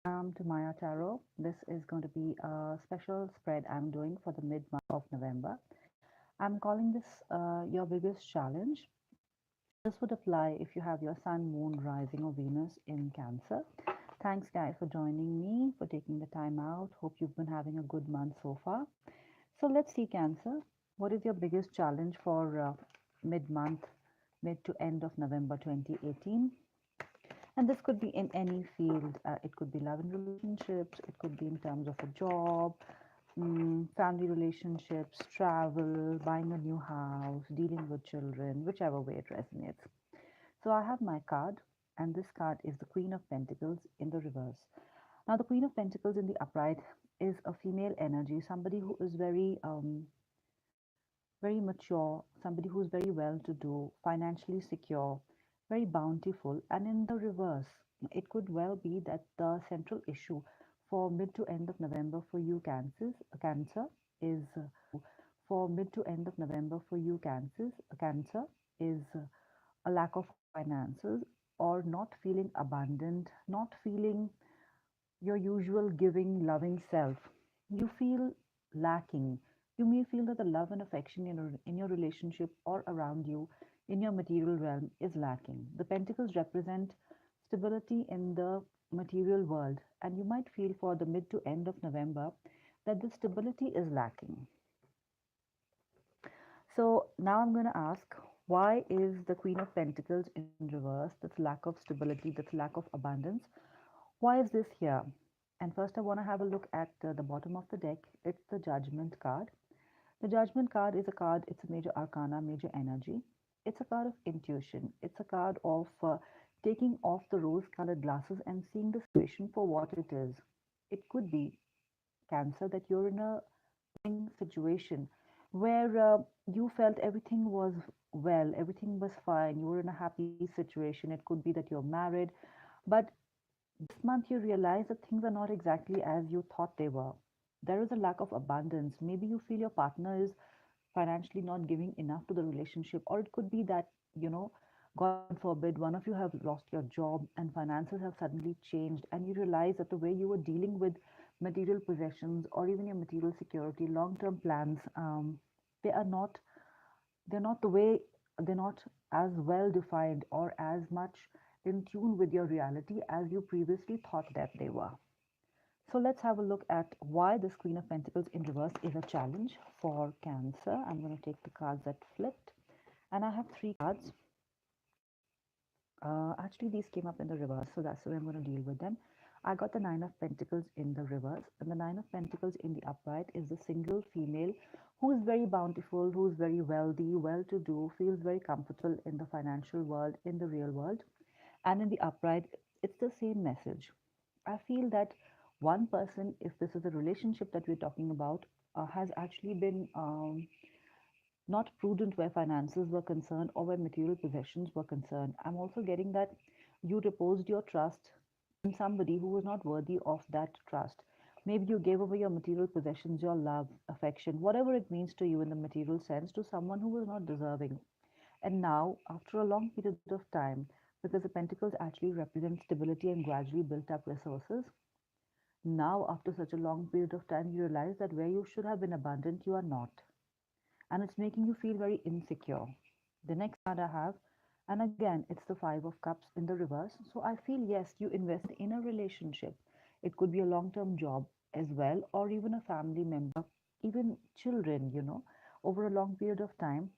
To Maya Tarot. This is going to be a special spread I'm doing for the mid month of November. I'm calling this your biggest challenge. This would apply if you have your sun, moon, rising, or Venus in Cancer. Thanks, guys, for joining me, for taking the time out. Hope you've been having a good month so far. So, let's see, Cancer. What is your biggest challenge for mid month, mid to end of November 2018? And this could be in any field. It could be love and relationships. It could be in terms of a job, family relationships, travel, buying a new house, dealing with children, whichever way it resonates. So I have my card, and this card is the Queen of Pentacles in the reverse. Now, the Queen of Pentacles in the upright is a female energy, somebody who is very mature, somebody who's very well to do, financially secure, very bountiful. And in the reverse, it could well be that the central issue for mid to end of November for you, Cancer, is for mid to end of November for you, Cancer, is a lack of finances or not feeling abundant, not feeling your usual giving, loving self. You feel lacking. You may feel that the love and affection in your relationship or around you in your material realm is lacking. The pentacles represent stability in the material world, and you might feel for the mid to end of November that the stability is lacking. So now I'm going to ask, why is the Queen of Pentacles in reverse? That's lack of stability, that's lack of abundance. Why is this here? And first, I want to have a look at the bottom of the deck. It's the Judgment card. The Judgment card is a card, it's a major arcana, major energy. It's a card of intuition. It's a card of taking off the rose colored glasses and seeing the situation for what it is. It could be, Cancer, that you're in a situation where you felt everything was well, everything was fine, you were in a happy situation. It could be that you're married, but this month you realize that things are not exactly as you thought they were. There is a lack of abundance. Maybe you feel your partner is financially not giving enough to the relationship, or it could be that, God forbid, one of you have lost your job and finances have suddenly changed, and you realize that the way you were dealing with material possessions or even your material security, long term plans, they are not they're not the way they're not as well defined or as much in tune with your reality as you previously thought that they were. So let's have a look at why this Queen of Pentacles in reverse is a challenge for Cancer. I'm going to take the cards that flipped, and I have three cards. Actually, these came up in the reverse, so that's the way I'm going to deal with them. I got the Nine of Pentacles in the reverse, and the Nine of Pentacles in the upright is the single female who is very bountiful, who is very wealthy, well to do, feels very comfortable in the financial world, in the real world. And in the upright, it's the same message. I feel that one person, if this is a relationship that we're talking about, has actually been not prudent where finances were concerned or where material possessions were concerned. I'm also getting that you reposed your trust in somebody who was not worthy of that trust. Maybe you gave away your material possessions, your love, affection, whatever it means to you in the material sense, to someone who was not deserving. And now, after a long period of time, because the pentacles actually represent stability and gradually built up resources, now after such a long period of time, you realize that where you should have been abundant, you are not, and it's making you feel very insecure. The next card I have, and again, it's the Five of Cups in the reverse. So I feel, yes, you invest in a relationship. It could be a long term job as well, or even a family member, even children, over a long period of time.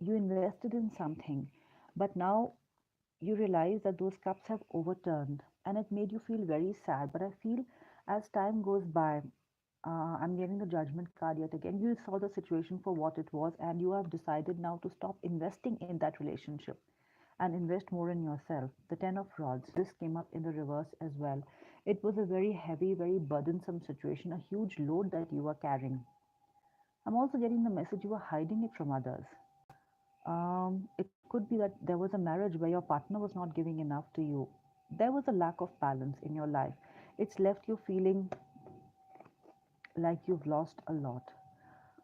You invested in something, but now you realize that those cups have overturned, and it made you feel very sad. But I feel as time goes by, I'm getting the Judgment card yet again. You saw the situation for what it was, and you have decided now to stop investing in that relationship and invest more in yourself. The Ten of Rods, this came up in the reverse as well. It was a very heavy, very burdensome situation, a huge load that you were carrying. I'm also getting the message you were hiding it from others. It could be that there was a marriage where your partner was not giving enough to you. There was a lack of balance in your life. It's left you feeling like you've lost a lot.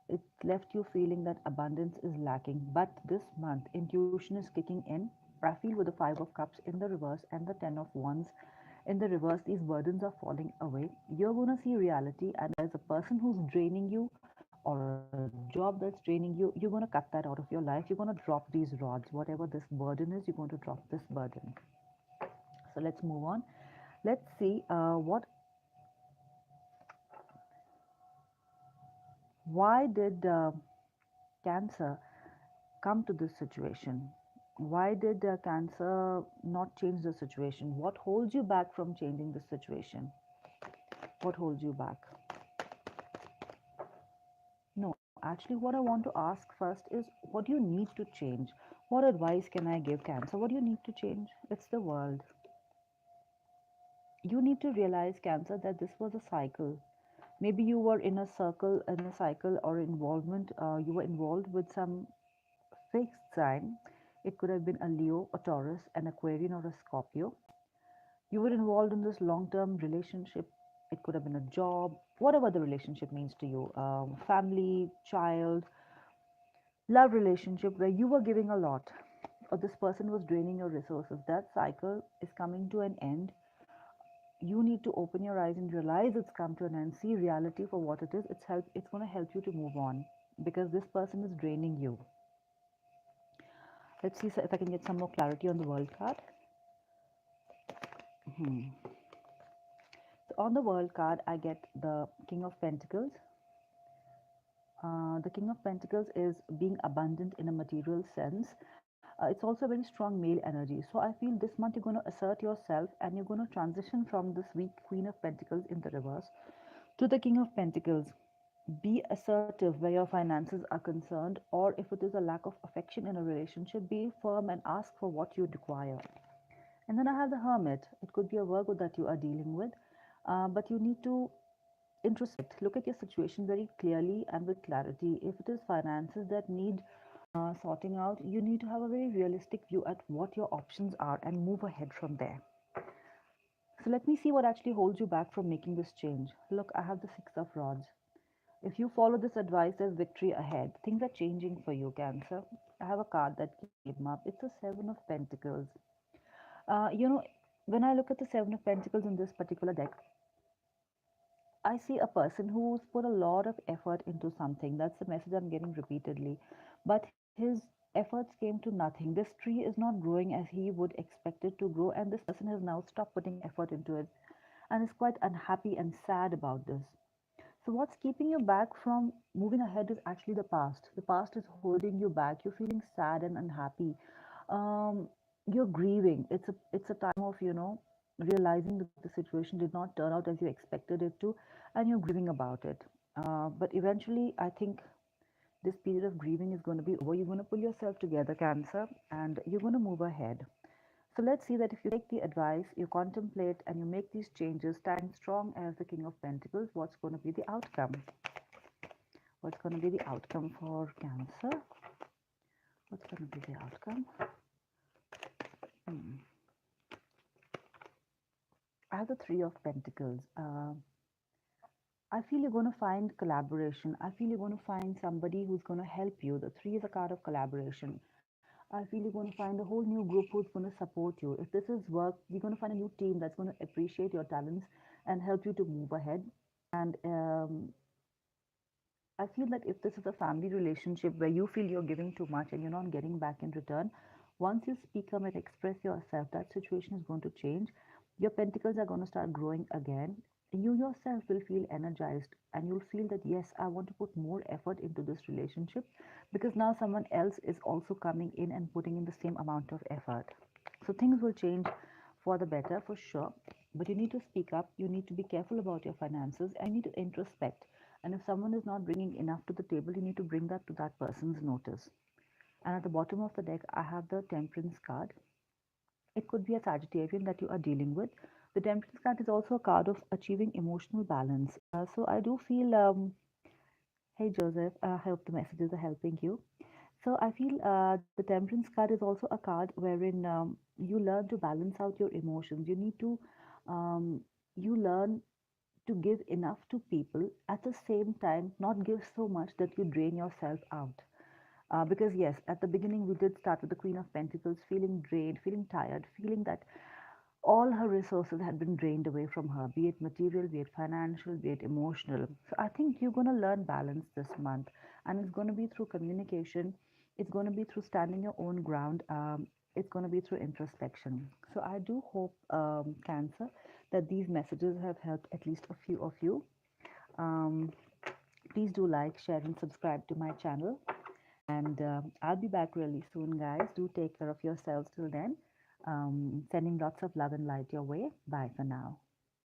It left you feeling that abundance is lacking. But this month, intuition is kicking in. I feel with the Five of Cups in the reverse and the Ten of Wands, In the reverse, these burdens are falling away. You're going to see reality, and there's a person who's draining you or a job that's draining you. You're going to cut that out of your life. You're going to drop these rods. Whatever this burden is, you're going to drop this burden. So let's move on. Let's see why did cancer come to this situation? Why did cancer not change the situation? What holds you back from changing the situation? What holds you back? No, actually, what I want to ask first is what do you need to change? What advice can I give cancer? What do you need to change? It's the world. You need to realize, cancer, that this was a cycle. Maybe you were in a circle, in a cycle or involvement, you were involved with some fixed sign. It could have been a Leo, a Taurus, an Aquarian, or a Scorpio. You were involved in this long term relationship. It could have been a job, whatever the relationship means to you, family, child, love relationship, where you were giving a lot, or this person was draining your resources. That cycle is coming to an end. You need to open your eyes and realize it's come to an end. See reality for what it is. It's going to help you to move on, because this person is draining you. Let's see if I can get some more clarity on the world card. Hmm. So on the world card, I get the King of Pentacles. The King of Pentacles is being abundant in a material sense. It's also a very strong male energy. So I feel this month you're going to assert yourself, and you're going to transition from this weak Queen of Pentacles in the reverse to the King of Pentacles. Be assertive where your finances are concerned, or if it is a lack of affection in a relationship, be firm and ask for what you require. And then I have the Hermit. It could be a Virgo that you are dealing with, but you need to introspect, look at your situation very clearly and with clarity. If it is finances that need sorting out, you need to have a very realistic view at what your options are and move ahead from there. So let me see what actually holds you back from making this change. Look, I have the Six of Rods. If you follow this advice, there's victory ahead. Things are changing for you, Cancer. I have a card that came up. It's a Seven of Pentacles. You know, when I look at the Seven of Pentacles in this particular deck, I see a person who's put a lot of effort into something. That's the message I'm getting repeatedly. But his efforts came to nothing. This tree is not growing as he would expect it to grow, and this person has now stopped putting effort into it and is quite unhappy and sad about this. So, what's keeping you back from moving ahead is actually the past. The past is holding you back. You're feeling sad and unhappy. You're grieving. It's a time of, realizing that the situation did not turn out as you expected it to, and you're grieving about it. But eventually, I think this period of grieving is going to be over. You're going to pull yourself together, Cancer, and you're going to move ahead. So let's see that if you take the advice, you contemplate, and you make these changes, stand strong as the King of Pentacles, what's going to be the outcome? What's going to be the outcome for Cancer? What's going to be the outcome? Hmm. I have the Three of Pentacles. I feel you're going to find collaboration. I feel you're going to find somebody who's going to help you. The three is a card of collaboration. I feel you're going to find a whole new group who's going to support you. If this is work, you're going to find a new team that's going to appreciate your talents and help you to move ahead. And I feel that if this is a family relationship where you feel you're giving too much and you're not getting back in return, once you speak up and express yourself, that situation is going to change. Your pentacles are going to start growing again. You yourself will feel energized, and you'll feel that, yes, I want to put more effort into this relationship, because now someone else is also coming in and putting in the same amount of effort. So things will change for the better for sure. But you need to speak up, you need to be careful about your finances, and you need to introspect. And if someone is not bringing enough to the table, you need to bring that to that person's notice. And at the bottom of the deck, I have the Temperance card. It could be a Sagittarian that you are dealing with. The Temperance card is also a card of achieving emotional balance. So I do feel, hey Joseph, I hope the messages are helping you. So I feel the Temperance card is also a card wherein you learn to balance out your emotions. Um, you learn to give enough to people, at the same time not give so much that you drain yourself out. Because yes, at the beginning we did start with the Queen of Pentacles, feeling drained, feeling tired, feeling that all her resources had been drained away from her, be it material, be it financial, be it emotional. So I think you're going to learn balance this month, and it's going to be through communication, it's going to be through standing your own ground, it's going to be through introspection. So I do hope, Cancer, that these messages have helped at least a few of you. Um, Please do like, share, and subscribe to my channel. And I'll be back really soon, guys. Do take care of yourselves till then. Sending lots of love and light your way. Bye for now.